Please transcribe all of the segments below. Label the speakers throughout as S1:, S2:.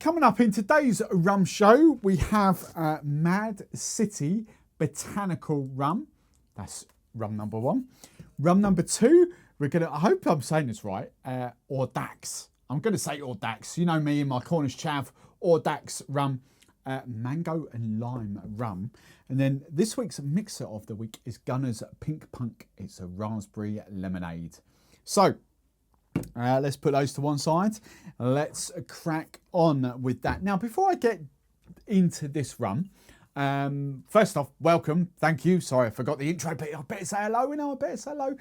S1: Coming up in today's rum show, we have Mad City Botanical Rum. That's rum number 1. Rum number 2, we're going to, I hope I'm saying this right, Audax. I'm going to say Audax. You know me in my Cornish chav, Audax rum, mango and lime rum. And then this week's mixer of the week is Gunna's Pink Punk. It's a raspberry lemonade. So, let's put those to one side. Let's crack on with that. Now, before I get into this rum, first off, welcome. Thank you. Sorry, I forgot the intro, but I better say hello. I better say hello.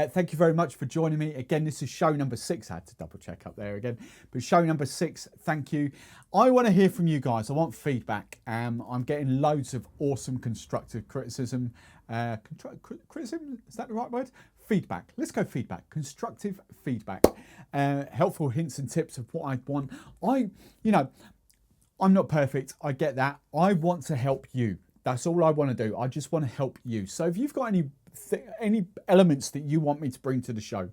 S1: Thank you very much for joining me. Again, this is show number 6. I had to double check up there again. But show number 6, thank you. I want to hear from you guys. I want feedback. I'm getting loads of awesome constructive criticism. Criticism, is that the right word? Feedback. Let's go feedback. Constructive feedback. Helpful hints and tips of what I want. I'm not perfect. I get that. I want to help you. That's all I want to do. I just want to help you. So if you've got any elements that you want me to bring to the show,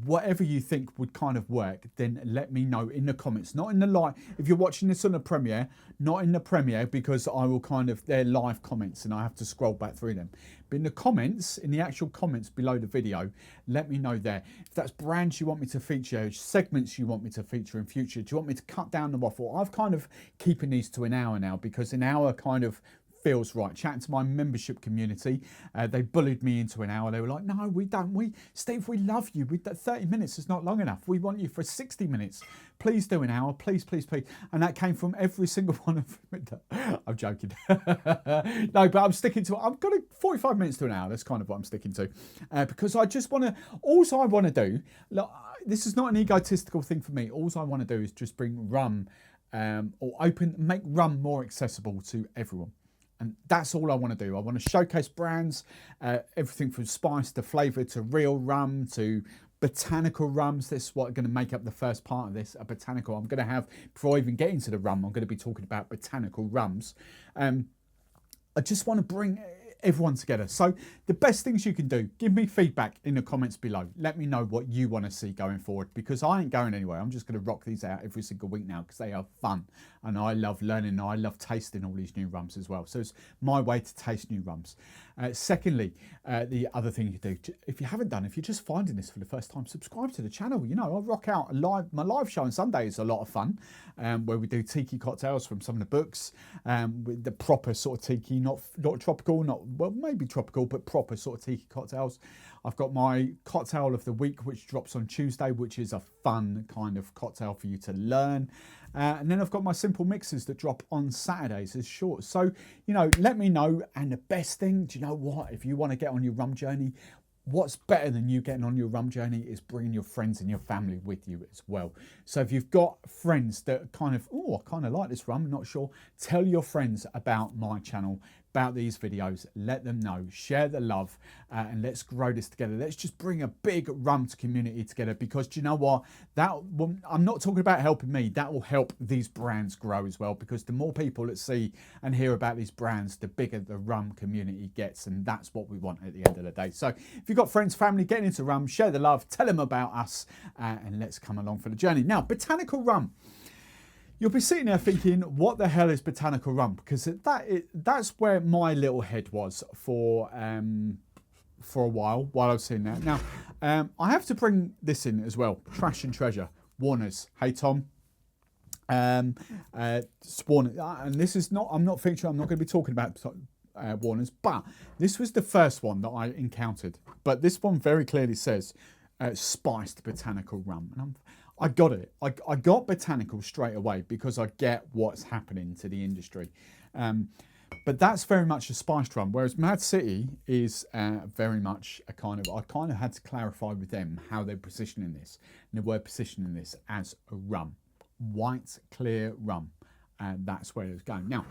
S1: whatever you think would kind of work, then let me know in the comments. Not in the live. If you're watching this on the premiere, not in the premiere, because I will they're live comments and I have to scroll back through them. But in the comments, in the actual comments below the video, let me know there. If that's brands you want me to feature, segments you want me to feature in future, do you want me to cut down the waffle? I've kind of keeping these to an hour now because an hour kind of feels right. Chatting to my membership community, they bullied me into an hour. They were like, no, we don't. Steve, we love you. 30 minutes is not long enough. We want you for 60 minutes. Please do an hour. Please, please, please. And that came from every single one of them. I'm joking. No, but I'm sticking to it. I've got 45 minutes to an hour. That's kind of what I'm sticking to. Because I just want to, all I want to do, look, this is not an egotistical thing for me. All I want to do is just bring rum make rum more accessible to everyone. And that's all I want to do. I want to showcase brands, everything from spice to flavour to real rum to botanical rums. This is what I'm going to make up the first part of this, a botanical. I'm going to have, before I even get into the rum, I'm going to be talking about botanical rums. I just want to bring everyone together. So the best things you can do, give me feedback in the comments below. Let me know what you want to see going forward, because I ain't going anywhere. I'm just going to rock these out every single week now because they are fun and I love learning and I love tasting all these new rums as well. So it's my way to taste new rums. Secondly, the other thing you do, if you haven't done, if you're just finding this for the first time, subscribe to the channel. You know, I rock out my live show on Sunday is a lot of fun, where we do tiki cocktails from some of the books, with the proper sort of tiki, not tropical, well, maybe tropical, but proper sort of tiki cocktails. I've got my cocktail of the week, which drops on Tuesday, which is a fun kind of cocktail for you to learn. And then I've got my simple mixes that drop on Saturdays as short. So, you know, let me know. And the best thing, do you know what? If you want to get on your rum journey, what's better than you getting on your rum journey is bringing your friends and your family with you as well. So if you've got friends that kind of, oh, I kind of like this rum, I'm not sure, tell your friends about my channel, about these videos, let them know, share the love, and let's grow this together. Let's just bring a big rum community together, because do you know what? I'm not talking about helping me, that will help these brands grow as well, because the more people that see and hear about these brands, the bigger the rum community gets, and that's what we want at the end of the day. So if you've got friends, family, get into rum, share the love, tell them about us, and let's come along for the journey. Now, botanical rum. You'll be sitting there thinking, what the hell is botanical rum? Because that's where my little head was for a while I was sitting there. Now, I have to bring this in as well. Trash and treasure. Warner's. Hey, Tom. Spawn. And this is not, I'm not featuring, I'm not going to be talking about Warner's, but this was the first one that I encountered. But this one very clearly says spiced botanical rum. And I got it. I got botanical straight away because I get what's happening to the industry. But that's very much a spiced rum, whereas Mad City is very much a kind of, I kind of had to clarify with them how they're positioning this. And they were positioning this as a rum, white, clear rum. And that's where it was going. Now,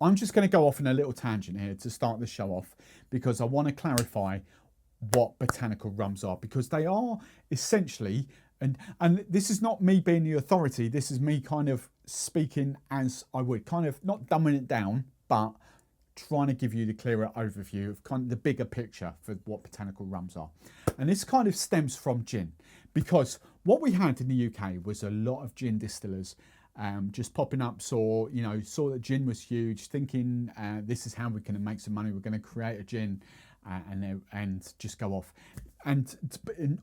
S1: I'm just going to go off on a little tangent here to start the show off, because I want to clarify what botanical rums are, because they are essentially, and this is not me being the authority, this is me kind of speaking as I would, kind of not dumbing it down, but trying to give you the clearer overview of kind of the bigger picture for what botanical rums are. And this kind of stems from gin, because what we had in the UK was a lot of gin distillers just popping up, saw that gin was huge, thinking this is how we're going to make some money. We're going to create a gin and just go off. And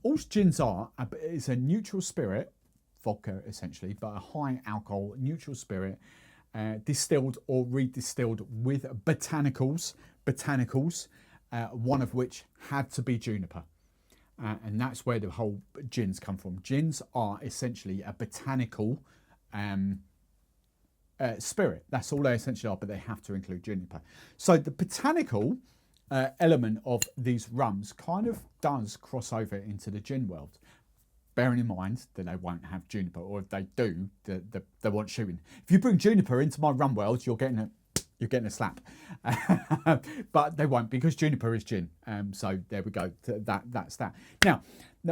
S1: all gins are, it's a neutral spirit, vodka essentially, but a high alcohol neutral spirit, distilled or redistilled with botanicals, one of which had to be juniper. And that's where the whole gins come from. Gins are essentially a botanical spirit. That's all they essentially are, but they have to include juniper. So the botanical element of these rums kind of does cross over into the gin world. Bearing in mind that they won't have juniper, or if they do, they want shooting. If you bring juniper into my rum world, you're getting a slap. But they won't, because juniper is gin. So there we go. That's that. Now,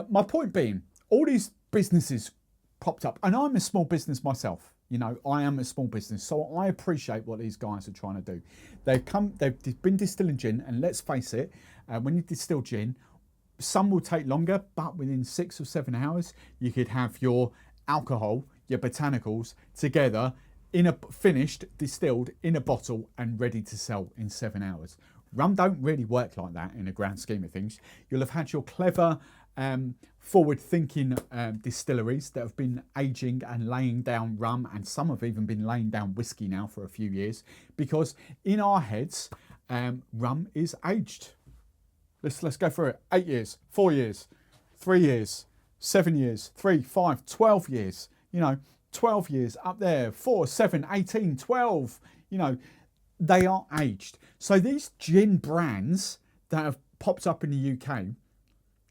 S1: my point being, all these businesses popped up, and I'm a small business myself. I am a small business, so I appreciate what these guys are trying to do. They've been distilling gin, and let's face it, when you distill gin, some will take longer, but within 6 or 7 hours, you could have your alcohol, your botanicals together in a finished, distilled in a bottle and ready to sell in 7 hours. Rum don't really work like that in a grand scheme of things. You'll have had your clever, forward-thinking distilleries that have been aging and laying down rum, and some have even been laying down whiskey now for a few years, because in our heads, rum is aged. Let's go through it. 8 years, 4 years, 3 years, 7 years, 3, 5, 12 years. 12 years up there, 4, 7, 18, 12. They are aged. So these gin brands that have popped up in the UK,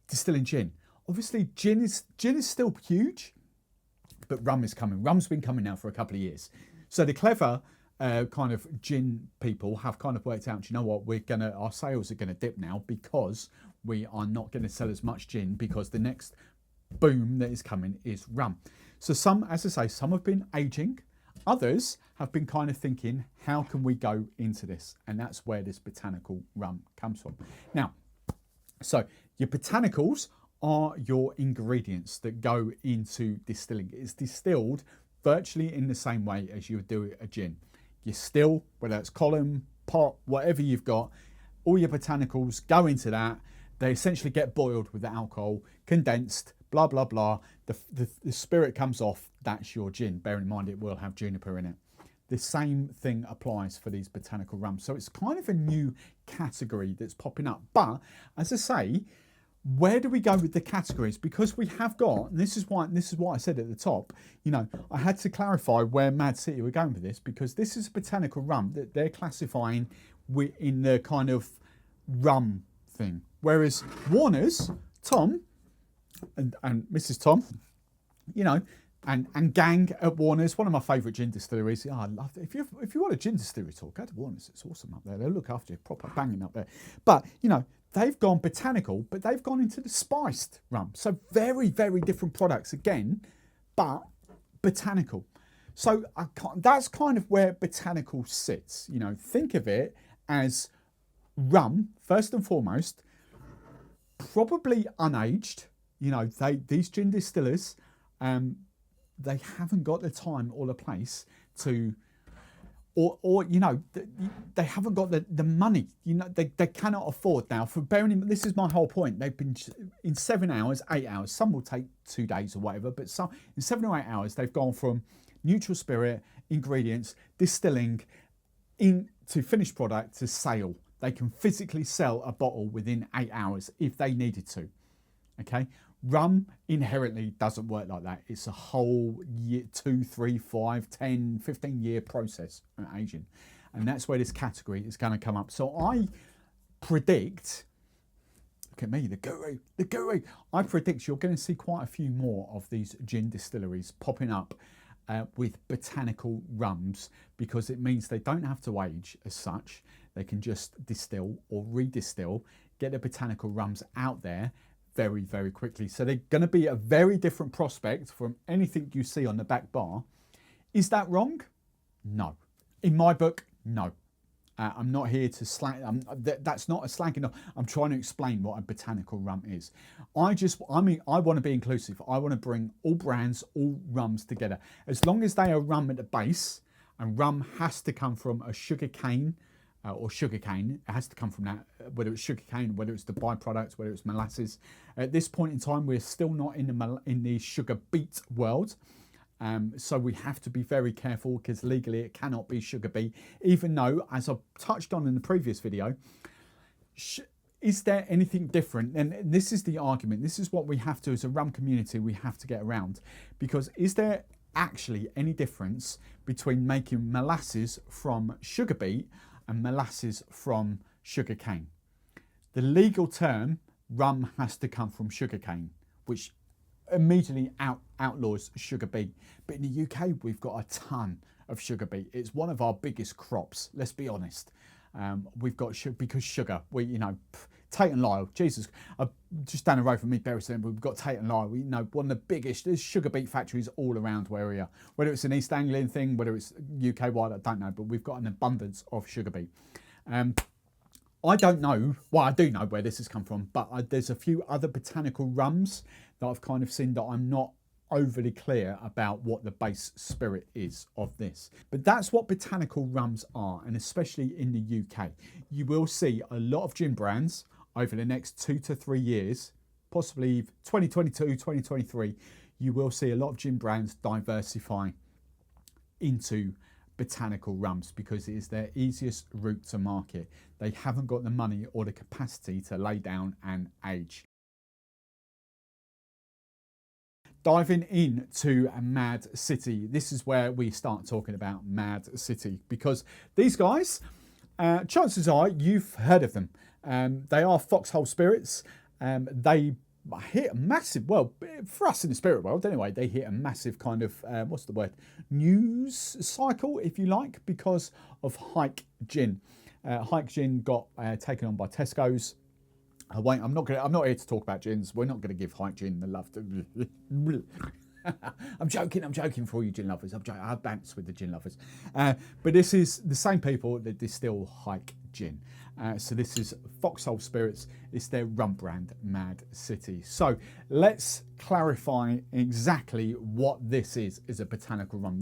S1: distilling gin. Obviously, gin is still huge, but rum is coming. Rum's been coming now for a couple of years. So the clever kind of gin people have kind of worked out, you know what, our sales are gonna dip now because we are not gonna sell as much gin, because the next boom that is coming is rum. So some, as I say, some have been aging, others have been kind of thinking, how can we go into this? And that's where this botanical rum comes from. Now, so your botanicals are your ingredients that go into distilling. It's distilled virtually in the same way as you would do a gin. You still, whether it's column, pot, whatever you've got, all your botanicals go into that. They essentially get boiled with the alcohol, condensed, blah, blah, blah. The spirit comes off, that's your gin. Bear in mind, it will have juniper in it. The same thing applies for these botanical rums. So it's kind of a new category that's popping up. But as I say, where do we go with the categories? Because we have got, and this is what I said at the top, I had to clarify where Mad City were going with this, because this is a botanical rum that they're classifying in the kind of rum thing. Whereas Warner's, Tom, and Mrs. Tom, and gang at Warner's, one of my favourite gin distilleries. I love it. If you want a gin distillery talk, go to Warner's. It's awesome up there. They'll look after you, proper banging up there. But, they've gone botanical, but they've gone into the spiced rum. So very, very different products again, but botanical. So that's kind of where botanical sits. Think of it as rum, first and foremost, probably unaged. These gin distillers, they haven't got the time or the place to, or they haven't got the money. They cannot afford now. For bearing in, this is my whole point. They've been in 7 hours, 8 hours. Some will take 2 days or whatever, but some in 7 or 8 hours they've gone from neutral spirit ingredients, distilling, into finished product to sale. They can physically sell a bottle within 8 hours if they needed to. Okay. Rum inherently doesn't work like that. It's a whole year, 2, 3, 5, 10, 15 year process of aging. And that's where this category is going to come up. So I predict, look at me, the guru. I predict you're going to see quite a few more of these gin distilleries popping up with botanical rums, because it means they don't have to age as such. They can just distill or redistill, get the botanical rums out there very, very quickly. So they're going to be a very different prospect from anything you see on the back bar. Is that wrong? No. In my book, no. I'm not here to slag. That's not a slagging off. I'm trying to explain what a botanical rum is. I mean, I want to be inclusive. I want to bring all brands, all rums together. As long as they are rum at the base, and rum has to come from a sugar cane or sugar cane. It has to come from that, whether it's sugar cane, whether it's the byproducts, whether it's molasses. At this point in time, we're still not in the sugar beet world. So we have to be very careful because legally it cannot be sugar beet, even though, as I touched on in the previous video, is there anything different? And this is the argument. This is what we have to, as a rum community, we have to get around. Because is there actually any difference between making molasses from sugar beet and molasses from sugar cane? The legal term, rum has to come from sugar cane, which immediately outlaws sugar beet. But in the UK, we've got a ton of sugar beet. It's one of our biggest crops, let's be honest. We've got because sugar, Tate and Lyle, Jesus, just down the road from me, Bury St, we've got Tate and Lyle. We know one of the biggest, there's sugar beet factories all around where we are. Whether it's an East Anglian thing, whether it's UK wide, I don't know, but we've got an abundance of sugar beet. I don't know, well, I do know where this has come from, but there's a few other botanical rums that I've kind of seen that I'm not overly clear about what the base spirit is of this. But that's what botanical rums are, and especially in the UK. You will see a lot of gin brands over the next 2 to 3 years, possibly 2022, 2023, you will see a lot of gin brands diversify into botanical rums because it is their easiest route to market. They haven't got the money or the capacity to lay down and age. Diving into Mad City, this is where we start talking about Mad City, because these guys, chances are you've heard of them. They are Foxhole Spirits. They hit a massive, well, for us in the spirit world anyway, they hit a massive kind of, what's the word, news cycle, if you like, because of Hike Gin. Hike Gin got taken on by Tesco's. I'm not here to talk about gins. We're not going to give Hike Gin the love to... I'm joking for all you gin lovers. I bounce with the gin lovers. But this is the same people that distill Hike Gin. So this is Foxhole Spirits. It's their rum brand, Mad City. So let's clarify exactly what this is a botanical rum.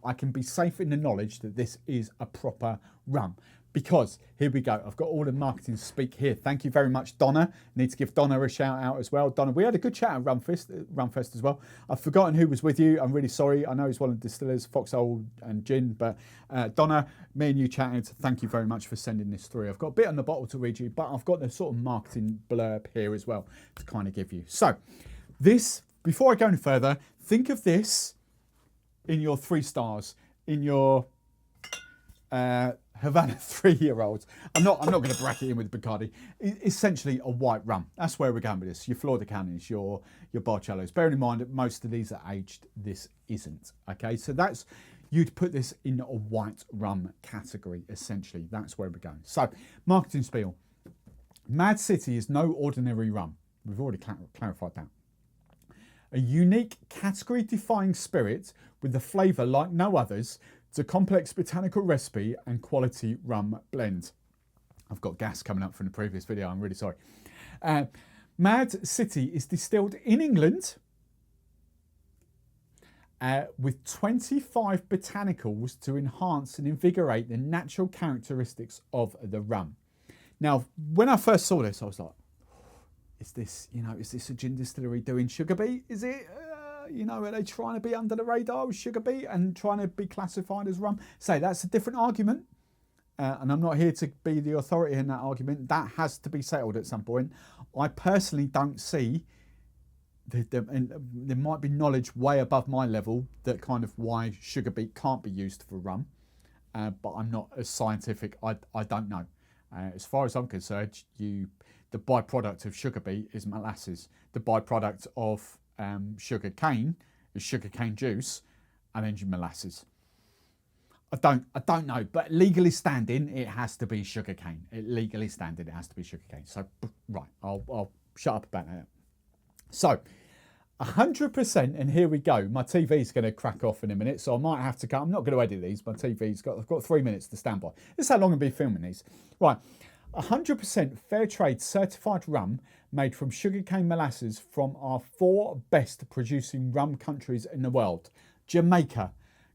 S1: I can be safe in the knowledge that this is a proper rum. Because, here we go, I've got all the marketing speak here. Thank you very much, Donna. Need to give Donna a shout out as well. Donna, we had a good chat at Rum Fest as well. I've forgotten who was with you. I'm really sorry. I know he's one of the distillers, Foxhole and Gin. But Donna, me and you chatted. Thank you very much for sending this through. I've got a bit on the bottle to read you, but I've got the sort of marketing blurb here as well to kind of give you. So, this, before I go any further, think of this in your 3 stars, in your... Havana 3-year-olds. I'm not going to bracket in with Bacardi. Essentially a white rum. That's where we're going with this. Your Florida Counties, your Barcellos. Bearing in mind that most of these are aged. This isn't. Okay, so that's, you'd put this in a white rum category. Essentially, that's where we're going. So, marketing spiel. Mad City is no ordinary rum. We've already clarified that. A unique category-defying spirit with a flavour like no others. It's a complex botanical recipe and quality rum blend. I've got gas coming up from the previous video, I'm really sorry. Mad City is distilled in England with 25 botanicals to enhance and invigorate the natural characteristics of the rum. Now, when I first saw this, I was like, is this a gin distillery doing sugar beet? Is it... are they trying to be under the radar with sugar beet and trying to be classified as rum? So that's a different argument. And I'm not here to be the authority in that argument. That has to be settled at some point. I personally don't see, and there might be knowledge way above my level that kind of why sugar beet can't be used for rum. But I'm not as scientific. I don't know. As far as I'm concerned, the byproduct of sugar beet is molasses. The byproduct of sugar cane is sugar cane juice and then molasses. I don't know, but legally standing, it has to be sugar cane. Legally standing, it has to be sugar cane. So right, I'll shut up about that. So 100%, and here we go. My TV's going to crack off in a minute, so I might have to cut. I'm not going to edit these. My I've got 3 minutes to stand by. This is how long I've been filming these. Right, 100% fair trade certified rum made from sugarcane molasses from our 4 best producing rum countries in the world: Jamaica,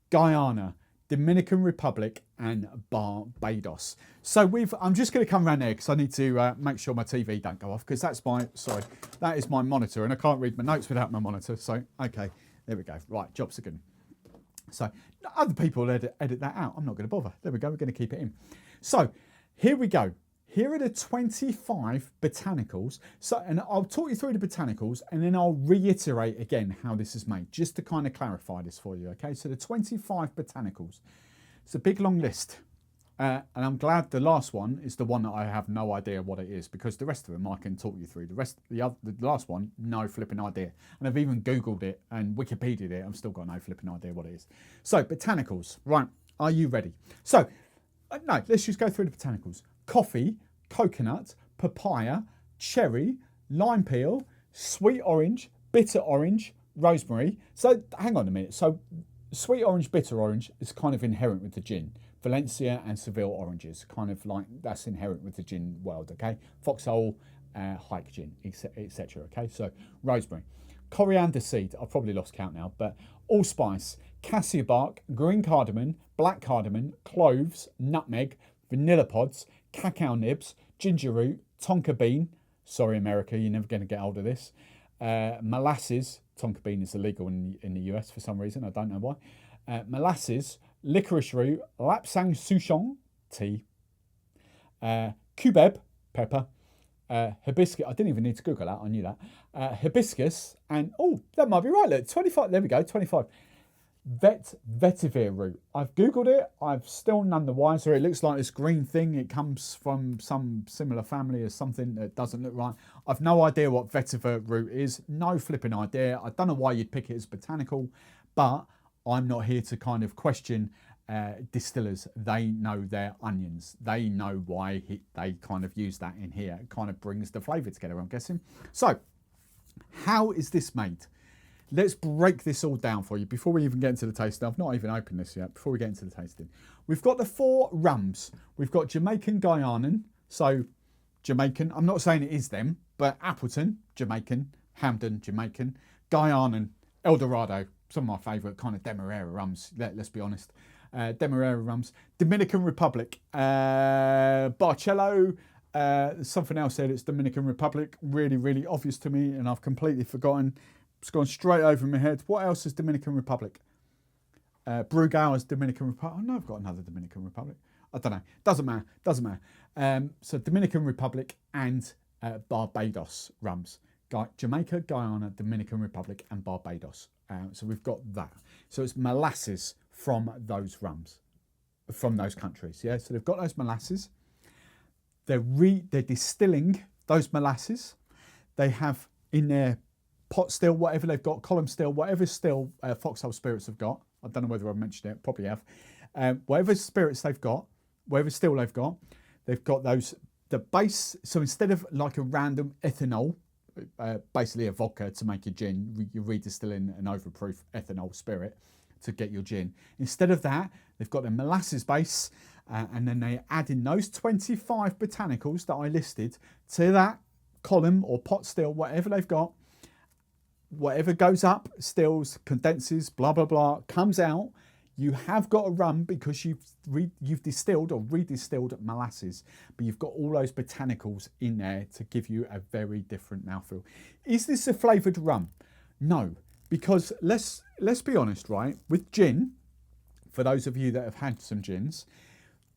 S1: Guyana, Dominican Republic and Barbados. So I'm just going to come around there because I need to make sure my TV don't go off, because that is my monitor and I can't read my notes without my monitor. So, okay, there we go. Right, jobs are good. So other people edit that out. I'm not going to bother. There we go. We're going to keep it in. So here we go. Here are the 25 botanicals. So, and I'll talk you through the botanicals and then I'll reiterate again how this is made, just to kind of clarify this for you. Okay, so the 25 botanicals. It's a big long list. And I'm glad the last one is the one that I have no idea what it is, because the rest of them I can talk you through. The last one, no flipping idea. And I've even Googled it and Wikipedia'd it. I've still got no flipping idea what it is. So botanicals, right? Are you ready? So, no, let's just go through the botanicals. Coffee, coconut, papaya, cherry, lime peel, sweet orange, bitter orange, rosemary. So hang on a minute. So sweet orange, bitter orange is kind of inherent with the gin. Valencia and Seville oranges, kind of like that's inherent with the gin world, okay? Foxhole, Hike gin, etc. Okay, so rosemary. Coriander seed, I've probably lost count now, but allspice, cassia bark, green cardamom, black cardamom, cloves, nutmeg, vanilla pods, cacao nibs, ginger root, tonka bean. Sorry, America, you're never going to get hold of this. Molasses. Tonka bean is illegal in the US for some reason. I don't know why. Molasses, licorice root, lapsang souchong, tea, cubeb, pepper, hibiscus. I didn't even need to Google that. I knew that. Hibiscus and, oh, that might be right. Look, 25. There we go. 25. Vetiver root. I've Googled it. I've still none the wiser. It looks like this green thing. It comes from some similar family as something that doesn't look right. I've no idea what vetiver root is. No flipping idea. I don't know why you'd pick it as botanical, but I'm not here to kind of question distillers. They know their onions. They know why they kind of use that in here. It kind of brings the flavour together, I'm guessing. So, how is this made? Let's break this all down for you before we even get into the tasting. I've not even opened this yet. Before we get into the tasting, we've got the 4 rums. We've got Jamaican, Guyanan. So Jamaican, I'm not saying it is them, but Appleton, Jamaican, Hamden, Jamaican, Guyanan, El Dorado, some of my favourite kind of Demerara rums, let's be honest. Demerara rums. Dominican Republic, Barcello, something else there that's Dominican Republic, really, really obvious to me, and I've completely forgotten. It's gone straight over my head. What else is Dominican Republic? Brugal is Dominican Republic. Oh no, I've got another Dominican Republic. I don't know. Doesn't matter. So Dominican Republic and Barbados rums. Jamaica, Guyana, Dominican Republic and Barbados. So we've got that. So it's molasses from those rums, from those countries. Yeah. So they've got those molasses. They're distilling those molasses. They have in their pot still, whatever they've got, column still, whatever still Foxhole Spirits have got. I don't know whether I've mentioned it, probably have. Whatever spirits they've got, whatever still they've got the base. So instead of like a random ethanol, basically a vodka to make your gin, you're redistilling an overproof ethanol spirit to get your gin. Instead of that, they've got a molasses base, and then they add in those 25 botanicals that I listed to that column or pot still, whatever they've got. Whatever goes up, stills, condenses, blah, blah, blah, comes out. You have got a rum because you've distilled or redistilled molasses, but you've got all those botanicals in there to give you a very different mouthfeel. Is this a flavoured rum? No, because let's be honest, right? With gin, for those of you that have had some gins,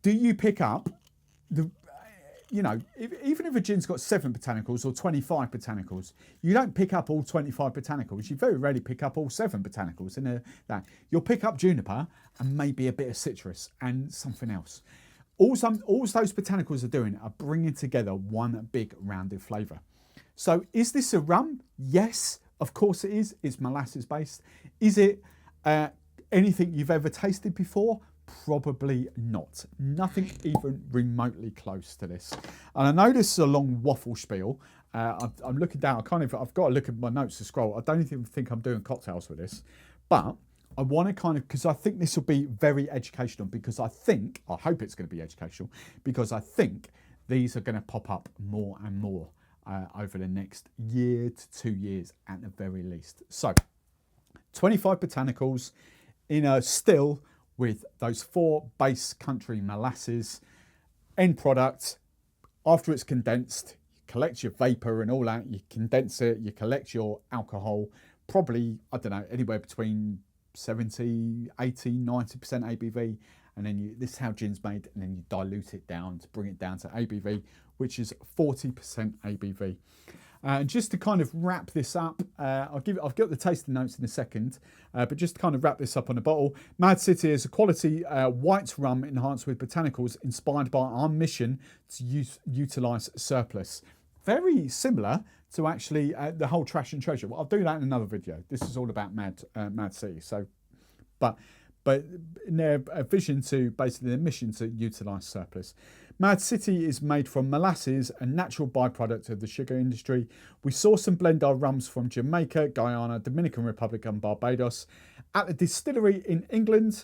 S1: do you pick up even if a gin's got 7 botanicals or 25 botanicals, you don't pick up all 25 botanicals. You very rarely pick up all 7 botanicals. That you'll pick up juniper and maybe a bit of citrus and something else. All those botanicals are doing are bringing together one big rounded flavour. So is this a rum? Yes, of course it is. It's molasses based. Is it anything you've ever tasted before? Probably not. Nothing even remotely close to this. And I know this is a long waffle spiel. I'm looking down. I've got to look at my notes to scroll. I don't even think I'm doing cocktails for this. But I want to because I think this will be very educational, because I hope it's going to be educational, because I think these are going to pop up more and more over the next year to 2 years at the very least. So 25 botanicals in a still with those 4 base country molasses. End product, after it's condensed, you collect your vapor and all that, you condense it, you collect your alcohol, probably, I don't know, anywhere between 70, 80, 90% ABV. And then this is how gin's made, and then you dilute it down to bring it down to ABV, which is 40% ABV. And just to kind of wrap this up, I've got the tasting notes in a second, but just to kind of wrap this up on the bottle, Mad City is a quality white rum enhanced with botanicals inspired by our mission to utilise surplus. Very similar to actually the whole trash and treasure. Well, I'll do that in another video. This is all about Mad City. So, but in their vision to basically their mission to utilise surplus. Mad City is made from molasses, a natural byproduct of the sugar industry. We source and blend our rums from Jamaica, Guyana, Dominican Republic and Barbados. At the distillery in England,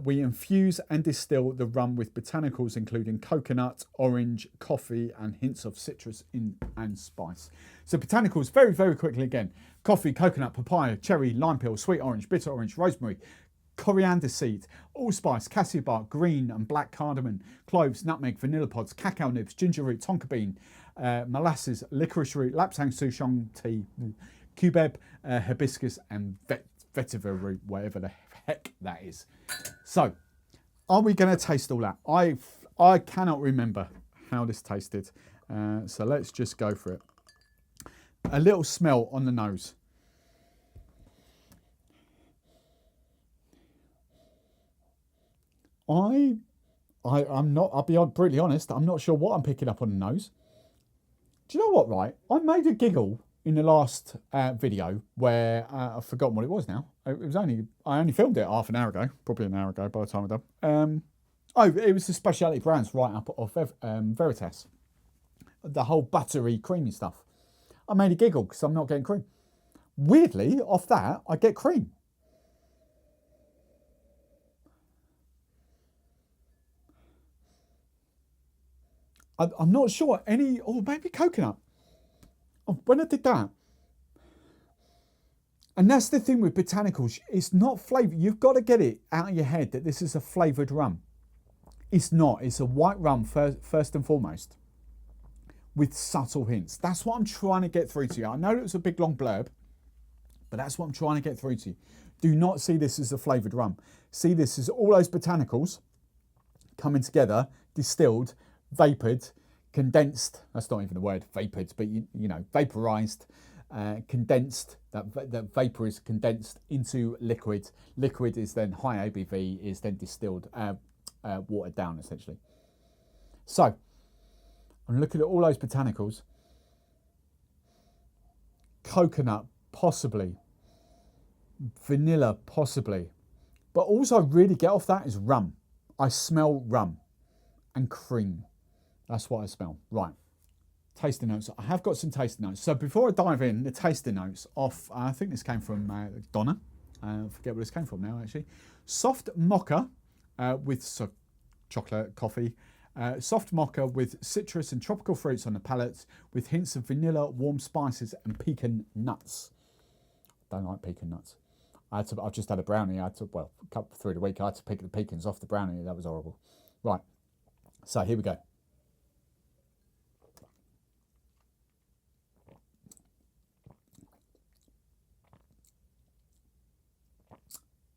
S1: we infuse and distill the rum with botanicals including coconut, orange, coffee and hints of citrus and spice. So botanicals, very, very quickly again. Coffee, coconut, papaya, cherry, lime peel, sweet orange, bitter orange, rosemary, coriander seed, allspice, cassia bark, green and black cardamom, cloves, nutmeg, vanilla pods, cacao nibs, ginger root, tonka bean, molasses, licorice root, lapsang souchong tea, cubeb, hibiscus and vetiver root, whatever the heck that is. So, are we going to taste all that? I cannot remember how this tasted, so let's just go for it. A little smell on the nose. I'll be brutally honest, I'm not sure what I'm picking up on the nose. Do you know what, right? I made a giggle in the last video where I've forgotten what it was now. I only filmed it half an hour ago, probably an hour ago by the time I'm done. It was the specialty brands right up of Veritas. The whole buttery, creamy stuff. I made a giggle because I'm not getting cream. Weirdly, off that, I get cream. I'm not sure maybe coconut. Oh, when I did that. And that's the thing with botanicals. It's not flavour. You've got to get it out of your head that this is a flavoured rum. It's not. It's a white rum first and foremost, with subtle hints. That's what I'm trying to get through to you. I know it was a big long blurb, but that's what I'm trying to get through to you. Do not see this as a flavoured rum. See this as all those botanicals coming together, distilled, vapoured, condensed. That's not even a word, vapoured, but you know, vaporised, condensed. That vapour is condensed into liquid. Liquid is then high ABV, is then distilled, watered down essentially. So I'm looking at all those botanicals. Coconut, possibly. Vanilla, possibly. But all I really get off that is rum. I smell rum and cream. That's what I smell. Right. Tasting notes. I have got some tasting notes. So before I dive in, the tasting notes off, I think this came from Gunna. I forget where this came from now, actually. Soft mocha with chocolate, coffee. Soft mocha with citrus and tropical fruits on the palate with hints of vanilla, warm spices and pecan nuts. Don't like pecan nuts. I've just had a brownie. Through the week, I had to pick the pecans off the brownie. That was horrible. Right. So here we go.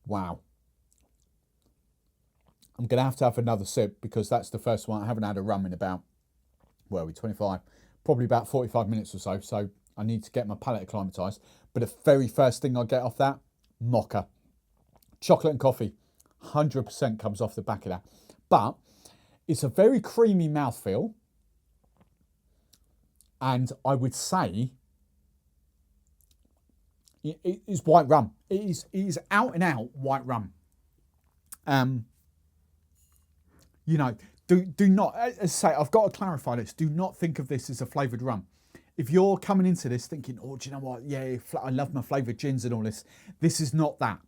S1: Wow. I'm going to have another sip because that's the first one. I haven't had a rum in about, 25, probably about 45 minutes or so. So I need to get my palate acclimatised. But the very first thing I get off that, mocha. Chocolate and coffee, 100% comes off the back of that. But it's a very creamy mouthfeel. And I would say it is white rum. It is out and out white rum. You know, do not, as I say, I've got to clarify this, do not think of this as a flavoured rum. If you're coming into this thinking, oh, do you know what, yeah, I love my flavoured gins and all this, this is not that.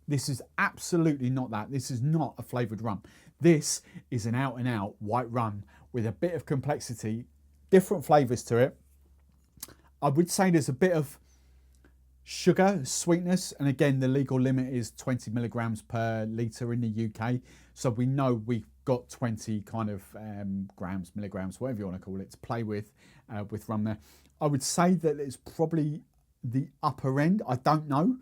S1: This is absolutely not that. This is not a flavoured rum. This is an out and out white rum with a bit of complexity, different flavours to it. I would say there's a bit of sugar, sweetness, and again, the legal limit is 20 milligrams per litre in the UK. So we know we've got 20 kind of grams, milligrams, whatever you want to call it, to play with rum there. I would say that it's probably the upper end. I don't know,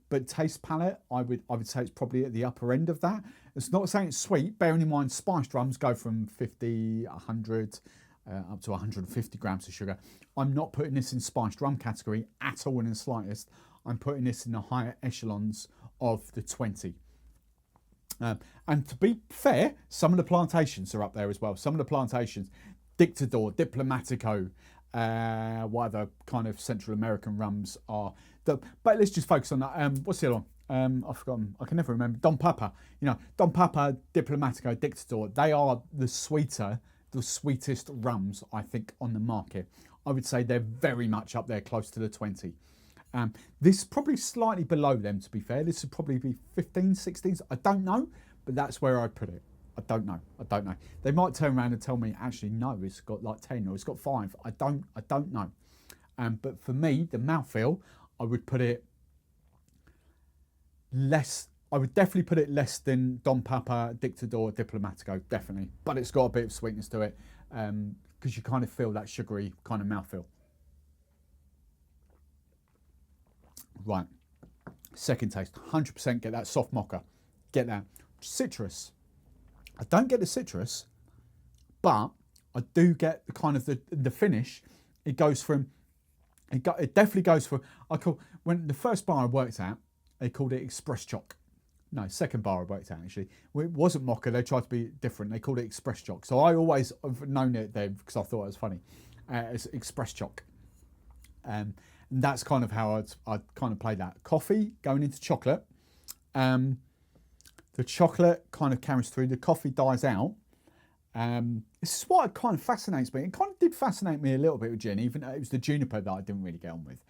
S1: but taste palette, I would say it's probably at the upper end of that. It's not saying it's sweet. Bearing in mind, spiced rums go from 50, 100, up to 150 grams of sugar. I'm not putting this in spiced rum category at all in the slightest. I'm putting this in the higher echelons of the 20. And to be fair, some of the plantations are up there as well. Some of the plantations, Dictador, Diplomatico, whatever kind of Central American rums are. But let's just focus on that. What's the other one? I've forgotten. I can never remember. Don Papa. You know, Don Papa, Diplomatico, Dictador. They are the sweetest rums, I think, on the market. I would say they're very much up there, close to the 20. This is probably slightly below them, to be fair. This would probably be 15, 16. I don't know, but that's where I put it. I don't know. They might turn around and tell me, actually, no, it's got like 10 or it's got 5. I don't know. But for me, the mouthfeel, I would put it less. I would definitely put it less than Don Papa, Dictador, Diplomatico, definitely. But it's got a bit of sweetness to it because you kind of feel that sugary kind of mouthfeel. Right, second taste, 100% get that soft mocha. Get that citrus. I don't get the citrus, but I do get the kind of the finish. It goes from, it definitely goes for, when the first bar I worked at, they called it Express Choc. No, second bar I worked at actually. It wasn't mocha, they tried to be different. They called it Express Choc. So I always have known it there because I thought it was funny. It's Express Choc. And that's kind of how I'd kind of play that. Coffee going into chocolate. The chocolate kind of carries through. The coffee dies out. This is what kind of fascinates me. It kind of did fascinate me a little bit with gin, even though it was the juniper that I didn't really get on with.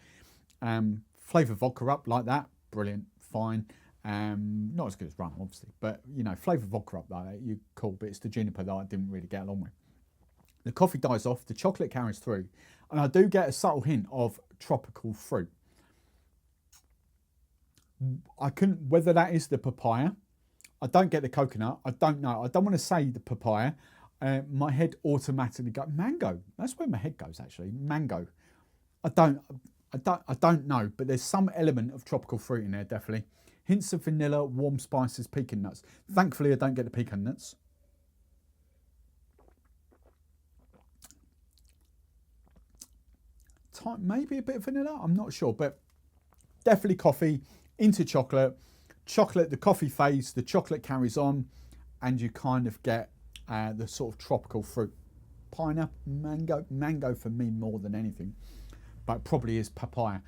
S1: Flavoured vodka up like that, brilliant, fine. Not as good as rum, obviously, but you know, flavoured vodka up like that, you cool. But it's the juniper that I didn't really get along with. The coffee dies off, the chocolate carries through, and I do get a subtle hint of tropical fruit. I couldn't, whether that is the papaya. I don't get the coconut. I don't know. I don't want to say the papaya. My head automatically goes mango. That's where my head goes actually. Mango. I don't know, but there's some element of tropical fruit in there, definitely. Hints of vanilla, warm spices, pecan nuts. Thankfully, I don't get the pecan nuts. Maybe a bit of vanilla, I'm not sure, but definitely coffee into chocolate. Chocolate, the coffee fades, the chocolate carries on, and you kind of get the sort of tropical fruit. Pineapple, mango for me more than anything, but probably is papaya.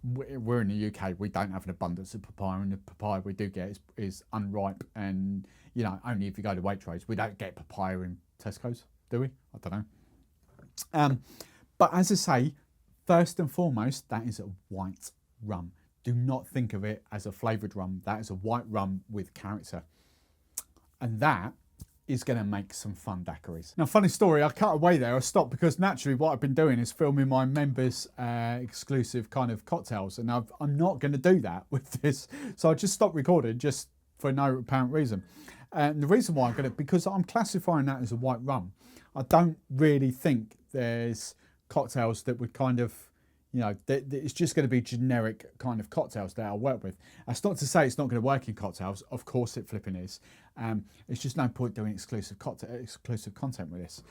S1: We're in the UK, we don't have an abundance of papaya, and the papaya we do get is unripe, and you know, only if you go to Waitrose. We don't get papaya in Tesco's, do we? I don't know. But as I say, first and foremost, that is a white rum. Do not think of it as a flavoured rum. That is a white rum with character. And that is going to make some fun daiquiris. Now, funny story, I cut away there. I stopped because naturally what I've been doing is filming my members exclusive kind of cocktails. And I'm not going to do that with this. So I just stopped recording just for no apparent reason. And the reason why I'm going to, because I'm classifying that as a white rum. I don't really think there's cocktails that would kind of, you know, it's just going to be generic kind of cocktails that I'll work with. That's not to say it's not going to work in cocktails. Of course it flipping is. It's just no point doing exclusive content with this.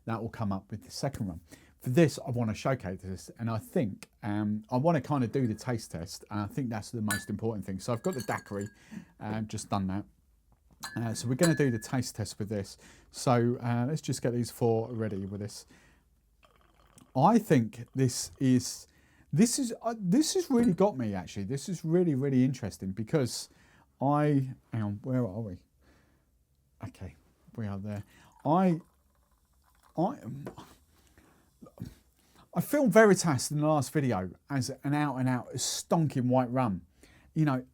S1: That will come up with the second one. For this, I want to showcase this, and I think I want to kind of do the taste test, and I think that's the most important thing. So I've got the daiquiri, just done that. So we're going to do the taste test with this. So let's just get these 4 ready with this. I think this has really got me actually. This is really, really interesting because hang on, where are we? Okay, we are there. I filmed Veritas in the last video as an out-and-out stonking white rum. You know,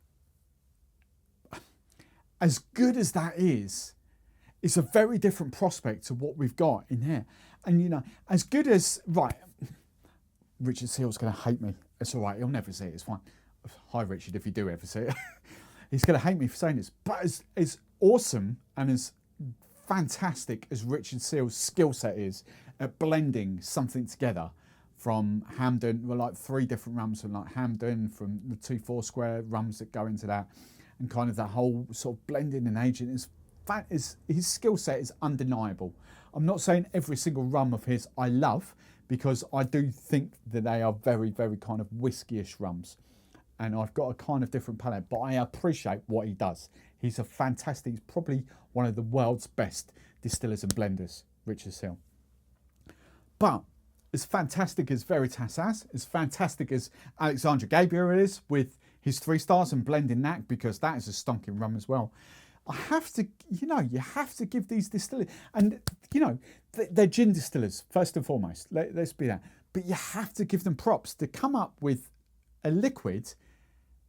S1: as good as that is, it's a very different prospect to what we've got in here. And, you know, as good as... Right, Richard Seale's going to hate me. It's all right, he'll never see it, it's fine. Hi, Richard, if you do ever see it. He's going to hate me for saying this. But as awesome and as fantastic as Richard Seale's skill set is at blending something together from Hamden, well, like 3 different rums from like Hamden, from the 2 Foursquare rums that go into that, and kind of that whole sort of blending and aging his skill set is undeniable. I'm not saying every single rum of his I love, because I do think that they are very, very kind of whiskey-ish rums. And I've got a kind of different palate, but I appreciate what he does. He's he's probably one of the world's best distillers and blenders, Richard Seale. But as fantastic as Veritas as fantastic as Alexandre Gabriel is with his 3 stars and blending that, because that is a stonking rum as well. I have to, you know, you have to give these distillers, and you know, they're gin distillers first and foremost. Let's be that. But you have to give them props to come up with a liquid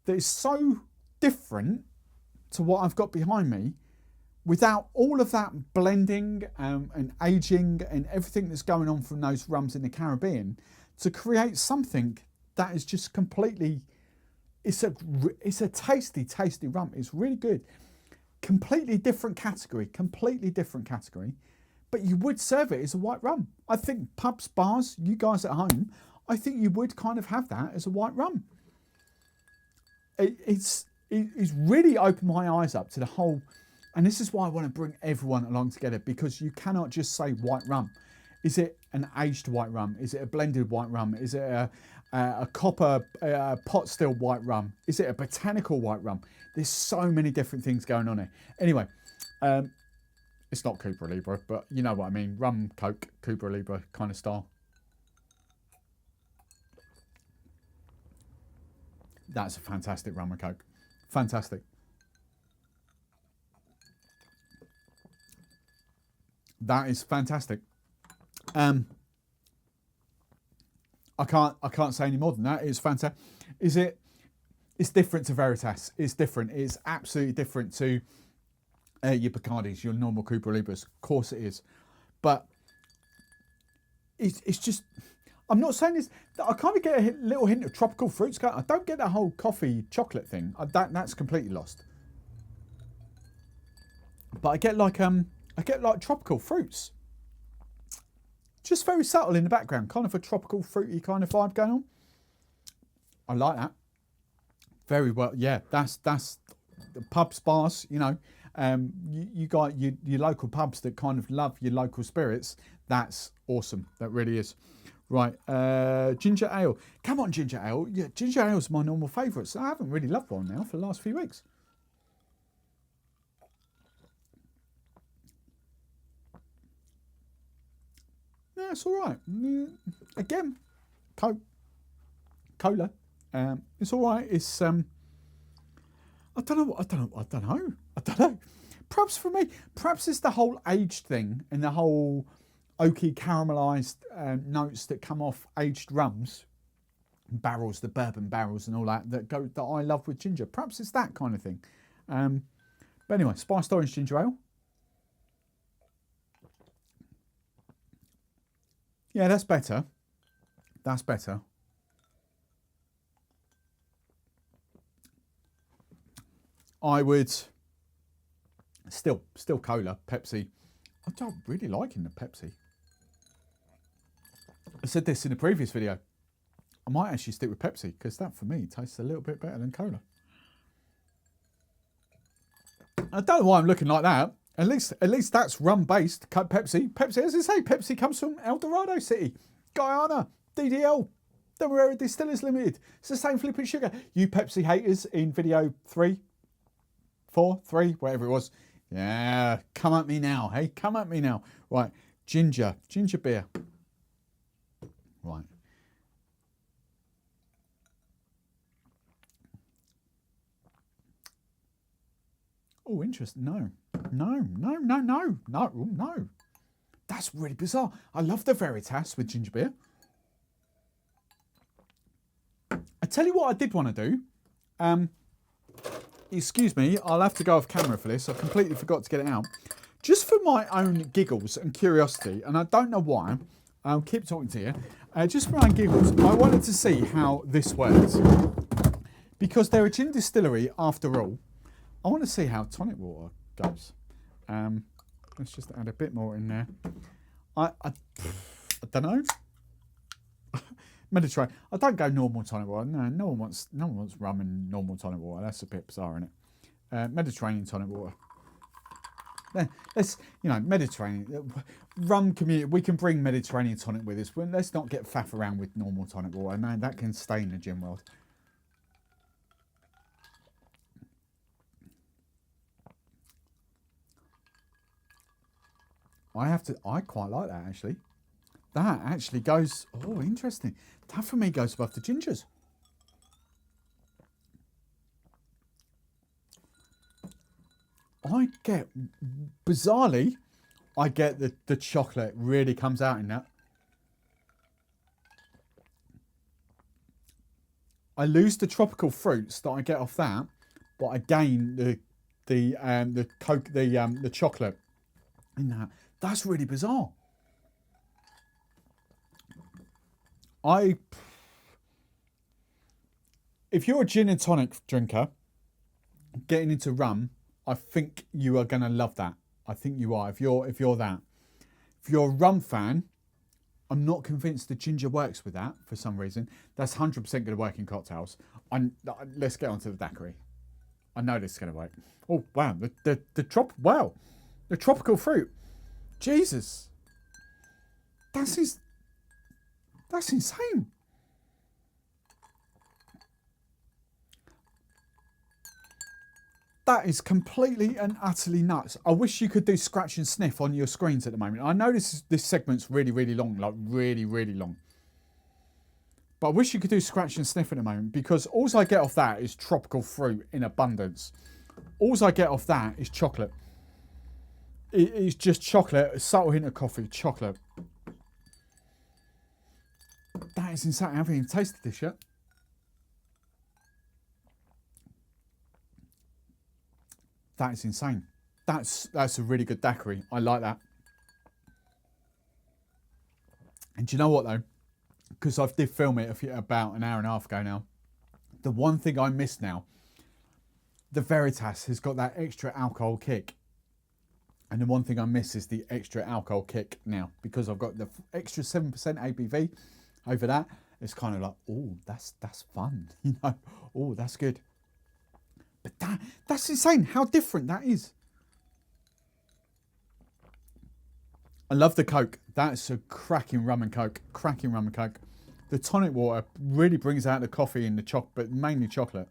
S1: that is so different to what I've got behind me, without all of that blending and aging and everything that's going on from those rums in the Caribbean, to create something that is just completely, it's a tasty, tasty rum. It's really good. Completely different category, but you would serve it as a white rum. I think pubs, bars, you guys at home, I think you would kind of have that as a white rum. It's really opened my eyes up to the whole, and this is why I want to bring everyone along together, because you cannot just say white rum. Is it an aged white rum? Is it a blended white rum? Is it a copper pot still white rum? Is it a botanical white rum? There's so many different things going on here. Anyway, it's not Cooper Libre, but you know what I mean. Rum Coke, Cooper Libre kind of style. That's a fantastic rum and Coke. Fantastic. That is fantastic. I can't say any more than that. It's fantastic. It's different to Veritas. It's different. It's absolutely different to your Bacardis, your normal Cooper Libras. Of course it is. But it's just, I'm not saying this, I kind of get a little hint of tropical fruits. I don't get that whole coffee chocolate thing. That's completely lost. But I get like tropical fruits. Just very subtle in the background, kind of a tropical fruity kind of vibe going on. I like that. Very well, yeah. That's the pubs, bars. You know, you got your local pubs that kind of love your local spirits. That's awesome. That really is. Right, ginger ale. Come on, ginger ale. Yeah, ginger ale is my normal favourite. So I haven't really loved one now for the last few weeks. Yeah, it's all right. Again, cola. It's all right. It's I don't know. Perhaps for me, perhaps it's the whole aged thing and the whole oaky caramelised notes that come off aged rums, barrels, the bourbon barrels and all that I love with ginger. Perhaps it's that kind of thing. But anyway, spiced orange ginger ale. Yeah, that's better. That's better. I would still cola, Pepsi. I don't really like the Pepsi. I said this in a previous video. I might actually stick with Pepsi because that for me tastes a little bit better than cola. I don't know why I'm looking like that. At least that's rum based. Pepsi, as I say, Pepsi comes from El Dorado City, Guyana, DDL, Demerara Distillers Limited. It's the same flipping sugar. You Pepsi haters in video 3, 4, 3, whatever it was. Yeah, come at me now. Hey, come at me now. Right, ginger beer. Right. Oh, interesting. No, no, no, no, no, no, oh, no. That's really bizarre. I love the Veritas with ginger beer. I tell you what I did want to do. Excuse me, I'll have to go off camera for this. I completely forgot to get it out. Just for my own giggles and curiosity, and I don't know why, I'll keep talking to you. Just for my own giggles, I wanted to see how this works. Because they're a gin distillery after all, I want to see how tonic water goes. Let's just add a bit more in there. I don't know. Mediterranean. I don't go normal tonic water. No one wants rum and normal tonic water. That's a bit bizarre, isn't it? Mediterranean tonic water. Let's, Mediterranean rum community. We can bring Mediterranean tonic with us. Let's not get faff around with normal tonic water. Man, that can stay in the gin world. I quite like that actually. That actually goes, oh, interesting. That for me goes above the gingers. Bizarrely, I get the chocolate really comes out in that. I lose the tropical fruits that I get off that, but I gain the Coke, the chocolate in that. That's really bizarre. If you're a gin and tonic drinker, getting into rum, I think you are going to love that. I think you are. If you're that, if you're a rum fan, I'm not convinced the ginger works with that for some reason. That's 100% going to work in cocktails. Let's get on to the daiquiri. I know this is going to work. Oh wow, the tropical fruit. Jesus, that's insane. That is completely and utterly nuts. I wish you could do scratch and sniff on your screens at the moment. I know this segment's really, really long, like really, really long. But I wish you could do scratch and sniff at the moment because all I get off that is tropical fruit in abundance. All I get off that is chocolate. It is just chocolate, a subtle hint of coffee, chocolate. That is insane. I haven't even tasted this yet. That is insane. That's a really good daiquiri. I like that. And do you know what though? Because I did film it about an hour and a half ago now. The one thing I miss now, the Veritas has got that extra alcohol kick. And the one thing I miss is the extra alcohol kick now. Because I've got the extra 7% ABV over that. It's kind of like, oh, that's fun. Oh, that's good. But that's insane how different that is. I love the Coke. That's a cracking rum and Coke. Cracking rum and Coke. The tonic water really brings out the coffee and the chocolate, but mainly chocolate.